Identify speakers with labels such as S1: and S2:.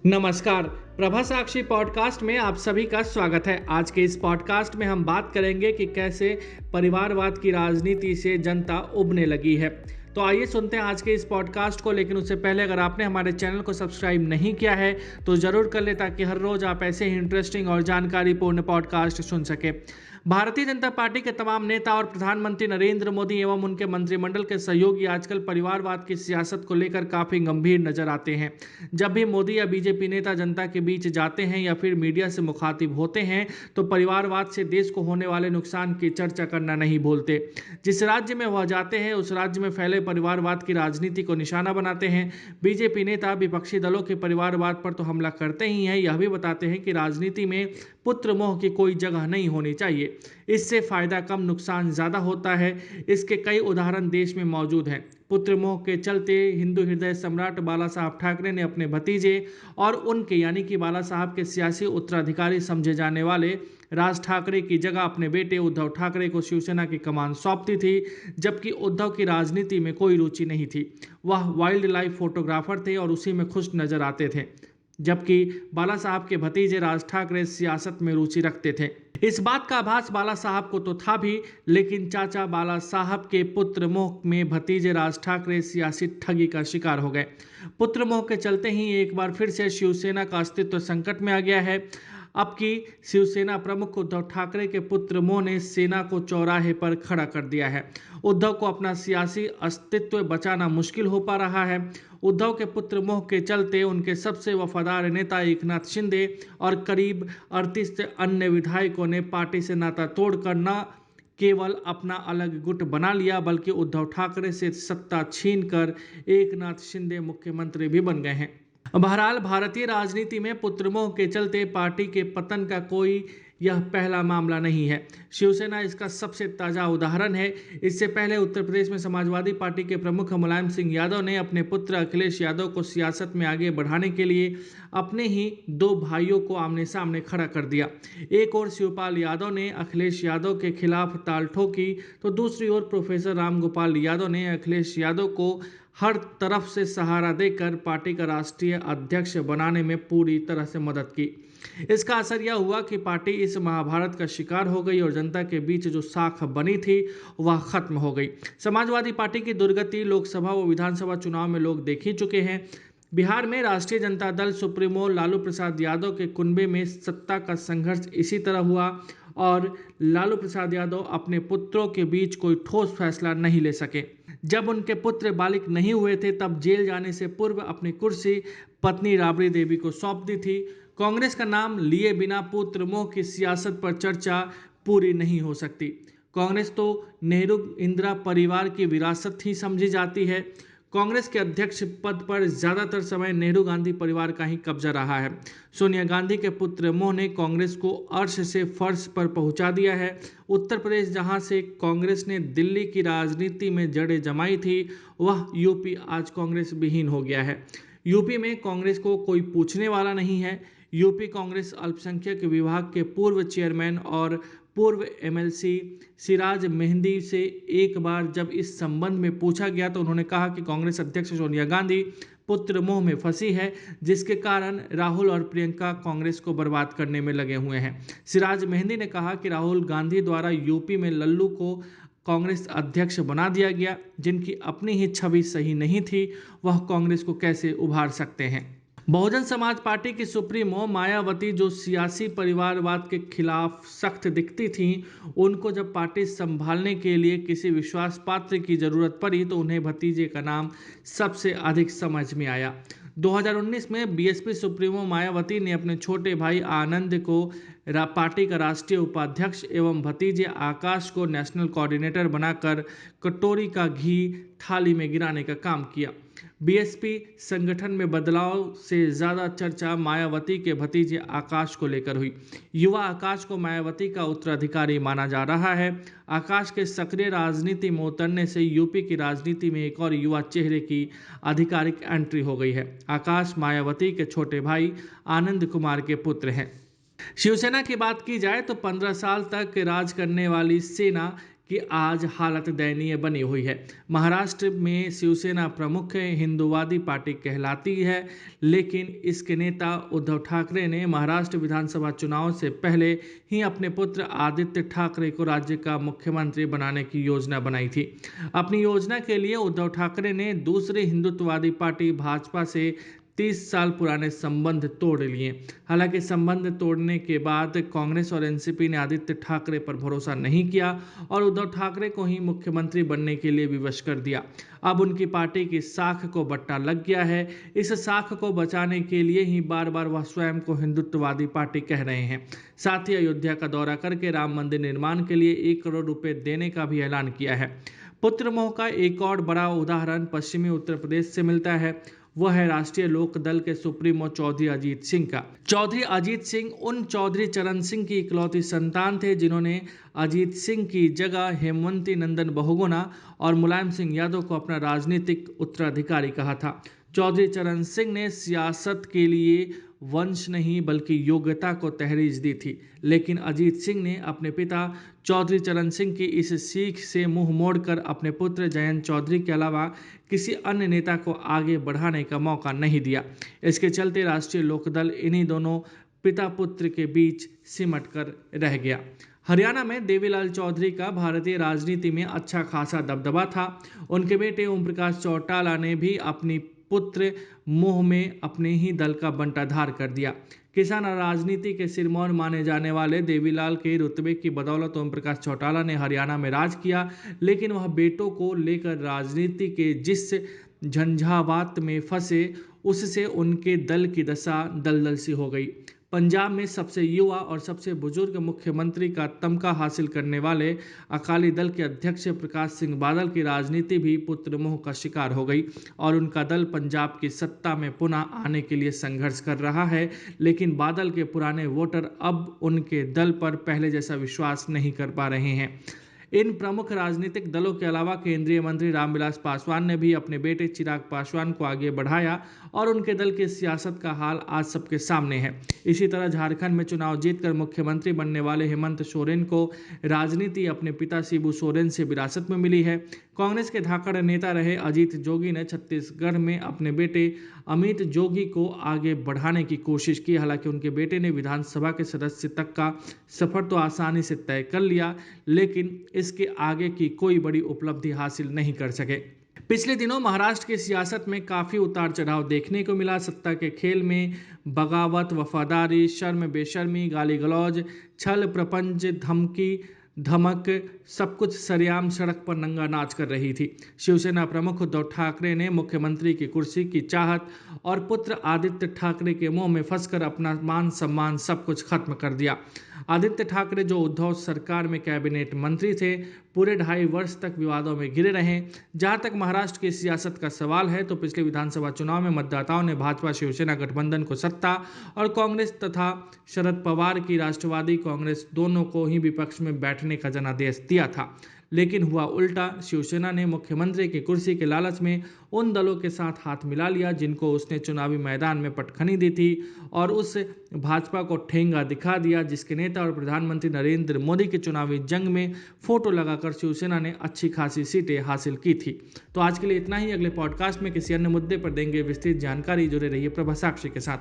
S1: नमस्कार। प्रभा साक्षी पॉडकास्ट में आप सभी का स्वागत है। आज के इस पॉडकास्ट में हम बात करेंगे कि कैसे परिवारवाद की राजनीति से जनता उबने लगी है। तो आइए सुनते हैं आज के इस पॉडकास्ट को। लेकिन उससे पहले अगर आपने हमारे चैनल को सब्सक्राइब नहीं किया है तो ज़रूर कर ले, ताकि हर रोज़ आप ऐसे ही इंटरेस्टिंग और जानकारीपूर्ण पॉडकास्ट सुन सके। भारतीय जनता पार्टी के तमाम नेता और प्रधानमंत्री नरेंद्र मोदी एवं उनके मंत्रिमंडल के सहयोगी आजकल परिवारवाद की सियासत को लेकर काफ़ी गंभीर नजर आते हैं। जब भी मोदी या बीजेपी नेता जनता के बीच जाते हैं या फिर मीडिया से मुखातिब होते हैं तो परिवारवाद से देश को होने वाले नुकसान की चर्चा करना नहीं भूलते। जिस राज्य में वह जाते हैं उस राज्य में फैले परिवारवाद की राजनीति को निशाना बनाते हैं। बीजेपी नेता विपक्षी दलों के परिवारवाद पर तो हमला करते ही हैं, यह भी बताते हैं कि राजनीति में पुत्र मोह की कोई जगह नहीं होनी चाहिए। इससे फायदा कम नुकसान ज्यादा होता है। इसके कई उदाहरण देश में मौजूद हैं। पुत्र मोह के चलते हिंदू हृदय सम्राट बाला साहब ठाकरे ने अपने भतीजे और उनके यानी कि बाला साहब के सियासी उत्तराधिकारी समझे जाने वाले राज ठाकरे की जगह अपने बेटे उद्धव ठाकरे को शिवसेना की कमान सौंपती थी, जबकि उद्धव की राजनीति में कोई रुचि नहीं थी। वह वाइल्ड लाइफ फोटोग्राफर थे और उसी में खुश नजर आते थे, जबकि बाला साहब के भतीजे राज ठाकरे सियासत में रुचि रखते थे। इस बात का आभास बाला साहब को तो था भी, लेकिन चाचा बाला साहब के पुत्र मोह में भतीजे राज ठाकरे सियासी ठगी का शिकार हो गए। पुत्र मोह के चलते ही एक बार फिर से शिवसेना का अस्तित्व संकट में आ गया है। अब की शिवसेना प्रमुख उद्धव ठाकरे के पुत्र मोह ने सेना को चौराहे पर खड़ा कर दिया है। उद्धव को अपना सियासी अस्तित्व बचाना मुश्किल हो पा रहा है। उद्धव के पुत्र मोह के चलते उनके सबसे वफादार नेता एकनाथ शिंदे और करीब 38 अन्य विधायकों ने पार्टी से नाता तोड़कर न केवल अपना अलग गुट बना लिया, बल्कि उद्धव ठाकरे से सत्ता छीनकर एकनाथ शिंदे मुख्यमंत्री भी बन गए हैं। बहरहाल भारतीय राजनीति में पुत्रमोह के चलते पार्टी के पतन का कोई यह पहला मामला नहीं है। शिवसेना इसका सबसे ताज़ा उदाहरण है। इससे पहले उत्तर प्रदेश में समाजवादी पार्टी के प्रमुख मुलायम सिंह यादव ने अपने पुत्र अखिलेश यादव को सियासत में आगे बढ़ाने के लिए अपने ही दो भाइयों को आमने सामने खड़ा कर दिया। एक ओर शिवपाल यादव ने अखिलेश यादव के खिलाफ ताल ठोकी, तो दूसरी ओर प्रोफेसर रामगोपाल यादव ने अखिलेश यादव को हर तरफ से सहारा देकर पार्टी का राष्ट्रीय अध्यक्ष बनाने में पूरी तरह से मदद की। इसका असर यह हुआ कि पार्टी इस महाभारत का शिकार हो गई और जनता के बीच जो साख बनी थी वह खत्म हो गई। समाजवादी पार्टी की दुर्गति लोकसभा व विधानसभा चुनाव में लोग देख ही चुके हैं। बिहार में राष्ट्रीय जनता दल सुप्रीमो लालू प्रसाद यादव के कुनबे में सत्ता का संघर्ष इसी तरह हुआ और लालू प्रसाद यादव अपने पुत्रों के बीच कोई ठोस फैसला नहीं ले सके। जब उनके पुत्र बालिग नहीं हुए थे तब जेल जाने से पूर्व अपनी कुर्सी पत्नी राबड़ी देवी को सौंप दी थी। कांग्रेस का नाम लिए बिना पुत्र मोह की सियासत पर चर्चा पूरी नहीं हो सकती। कांग्रेस तो नेहरू इंदिरा परिवार की विरासत ही समझी जाती है। कांग्रेस के अध्यक्ष पद पर ज्यादातर समय नेहरू गांधी परिवार का ही कब्जा रहा है। सोनिया गांधी के पुत्र मोह ने कांग्रेस को अर्श से फर्श पर पहुंचा दिया है। उत्तर प्रदेश, जहां से कांग्रेस ने दिल्ली की राजनीति में जड़ें जमाई थी, वह यूपी आज कांग्रेस विहीन हो गया है। यूपी में कांग्रेस को कोई पूछने वाला नहीं है। यूपी कांग्रेस अल्पसंख्यक विभाग के पूर्व चेयरमैन और पूर्व एमएलसी सिराज मेहंदी से एक बार जब इस संबंध में पूछा गया तो उन्होंने कहा कि कांग्रेस अध्यक्ष सोनिया गांधी पुत्र मोह में फंसी है, जिसके कारण राहुल और प्रियंका कांग्रेस को बर्बाद करने में लगे हुए हैं। सिराज मेहंदी ने कहा कि राहुल गांधी द्वारा यूपी में लल्लू को कांग्रेस अध्यक्ष बना दिया गया, जिनकी अपनी ही छवि सही नहीं थी, वह कांग्रेस को कैसे उभार सकते हैं। बहुजन समाज पार्टी की सुप्रीमो मायावती, जो सियासी परिवारवाद के खिलाफ सख्त दिखती थीं, उनको जब पार्टी संभालने के लिए किसी विश्वास पात्र की जरूरत पड़ी तो उन्हें भतीजे का नाम सबसे अधिक समझ में आया। 2019 में बीएसपी सुप्रीमो मायावती ने अपने छोटे भाई आनंद को पार्टी का राष्ट्रीय उपाध्यक्ष एवं भतीजे आकाश को नेशनल कोऑर्डिनेटर बनाकर कटोरी का घी थाली में गिराने का काम किया। बीएसपी संगठन में बदलाव से ज्यादा चर्चा मायावती के भतीजे आकाश को लेकर हुई। युवा आकाश को मायावती का उत्तराधिकारी माना जा रहा है। आकाश के सक्रिय राजनीति में उतरने से यूपी की राजनीति में एक और युवा चेहरे की आधिकारिक एंट्री हो गई है। आकाश मायावती के छोटे भाई आनंद कुमार के पुत्र हैं। शिवसेना की बात की जाए तो 15 साल तक राज करने वाली सेना कि आज हालत दयनीय बनी हुई है। महाराष्ट्र में शिवसेना प्रमुख हिंदूवादी पार्टी कहलाती है, लेकिन इसके नेता उद्धव ठाकरे ने महाराष्ट्र विधानसभा चुनाव से पहले ही अपने पुत्र आदित्य ठाकरे को राज्य का मुख्यमंत्री बनाने की योजना बनाई थी। अपनी योजना के लिए उद्धव ठाकरे ने दूसरी हिंदुत्ववादी पार्टी भाजपा से 30 साल पुराने संबंध तोड़ लिए। हालांकि संबंध तोड़ने के बाद कांग्रेस और एनसीपी ने आदित्य ठाकरे पर भरोसा नहीं किया और उद्धव ठाकरे को ही मुख्यमंत्री बनने के लिए विवश कर दिया। अब उनकी पार्टी की साख को बट्टा लग गया है। इस साख को बचाने के लिए ही बार बार वह स्वयं को हिंदुत्ववादी पार्टी कह रहे हैं। साथ ही अयोध्या का दौरा करके राम मंदिर निर्माण के लिए 1 करोड़ रुपए देने का भी ऐलान किया है। पुत्र मोह का एक और बड़ा उदाहरण पश्चिमी उत्तर प्रदेश से मिलता है। वह है राष्ट्रीय लोक दल के सुप्रीमो चौधरी अजीत सिंह का। चौधरी अजीत सिंह उन चौधरी चरण सिंह की इकलौती संतान थे जिन्होंने अजीत सिंह की जगह हेमवती नंदन बहुगुणा और मुलायम सिंह यादव को अपना राजनीतिक उत्तराधिकारी कहा था। चौधरी चरण सिंह ने सियासत के लिए वंश नहीं बल्कि योग्यता को तहरीज दी थी, लेकिन अजीत सिंह ने अपने पिता चौधरी चरण सिंह की इस सीख से मुंह मोड़कर अपने पुत्र जयंत चौधरी के अलावा किसी अन्य नेता को आगे बढ़ाने का मौका नहीं दिया। इसके चलते राष्ट्रीय लोकदल इन्हीं दोनों पिता पुत्र के बीच सिमट कर रह गया। हरियाणा में देवीलाल चौधरी का भारतीय राजनीति में अच्छा खासा दबदबा था। उनके बेटे ओम प्रकाश चौटाला ने भी अपनी पुत्र मोह में अपने ही दल का बंटाधार कर दिया। किसान और राजनीति के सिरमौर माने जाने वाले देवीलाल के रुतबे की बदौलत ओम प्रकाश चौटाला ने हरियाणा में राज किया, लेकिन वह बेटों को लेकर राजनीति के जिस झंझावात में फंसे उससे उनके दल की दशा दलदल सी हो गई। पंजाब में सबसे युवा और सबसे बुजुर्ग मुख्यमंत्री का तमगा हासिल करने वाले अकाली दल के अध्यक्ष प्रकाश सिंह बादल की राजनीति भी पुत्र मोह का शिकार हो गई और उनका दल पंजाब की सत्ता में पुनः आने के लिए संघर्ष कर रहा है। लेकिन बादल के पुराने वोटर अब उनके दल पर पहले जैसा विश्वास नहीं कर पा रहे हैं। इन प्रमुख राजनीतिक दलों के अलावा केंद्रीय मंत्री रामविलास पासवान ने भी अपने बेटे चिराग पासवान को आगे बढ़ाया और उनके दल की सियासत का हाल आज सबके सामने है। इसी तरह झारखंड में चुनाव जीतकर मुख्यमंत्री बनने वाले हेमंत सोरेन को राजनीति अपने पिता शिबू सोरेन से विरासत में मिली है। कांग्रेस के धाकड़ नेता रहे अजीत जोगी ने छत्तीसगढ़ में अपने बेटे अमित जोगी को आगे बढ़ाने की कोशिश की। हालांकि उनके बेटे ने विधानसभा के सदस्य तक का सफर तो आसानी से तय कर लिया, लेकिन इसके आगे की कोई बड़ी उपलब्धि हासिल नहीं कर सके। पिछले दिनों महाराष्ट्र की सियासत में काफ़ी उतार चढ़ाव देखने को मिला। सत्ता के खेल में बगावत, वफादारी, शर्म बेशर्मी, गाली गलौज, छल प्रपंच, धमकी धमक सब कुछ सरेआम सड़क पर नंगा नाच कर रही थी। शिवसेना प्रमुख उद्धव ठाकरे ने मुख्यमंत्री की कुर्सी की चाहत और पुत्र आदित्य ठाकरे के मुंह में फंसकर अपना मान सम्मान सब कुछ खत्म कर दिया। आदित्य ठाकरे जो उद्धव सरकार में कैबिनेट मंत्री थे, पूरे 2.5 वर्ष तक विवादों में घिरे रहे। जहां तक महाराष्ट्र की सियासत का सवाल है तो पिछले विधानसभा चुनाव में मतदाताओं ने भाजपा शिवसेना गठबंधन को सत्ता और कांग्रेस तथा शरद पवार की राष्ट्रवादी कांग्रेस दोनों को ही विपक्ष में बैठने का जनादेश दिया था। लेकिन हुआ उल्टा। शिवसेना ने मुख्यमंत्री की कुर्सी के लालच में उन दलों के साथ हाथ मिला लिया जिनको उसने चुनावी मैदान में पटखनी दी थी और उस भाजपा को ठेंगा दिखा दिया जिसके नेता और प्रधानमंत्री नरेंद्र मोदी के चुनावी जंग में फोटो लगाकर शिवसेना ने अच्छी खासी सीटें हासिल की थी। तो आज के लिए इतना ही। अगले पॉडकास्ट में किसी अन्य मुद्दे पर देंगे विस्तृत जानकारी। जुड़े रहिए प्रभा साक्षी के साथ।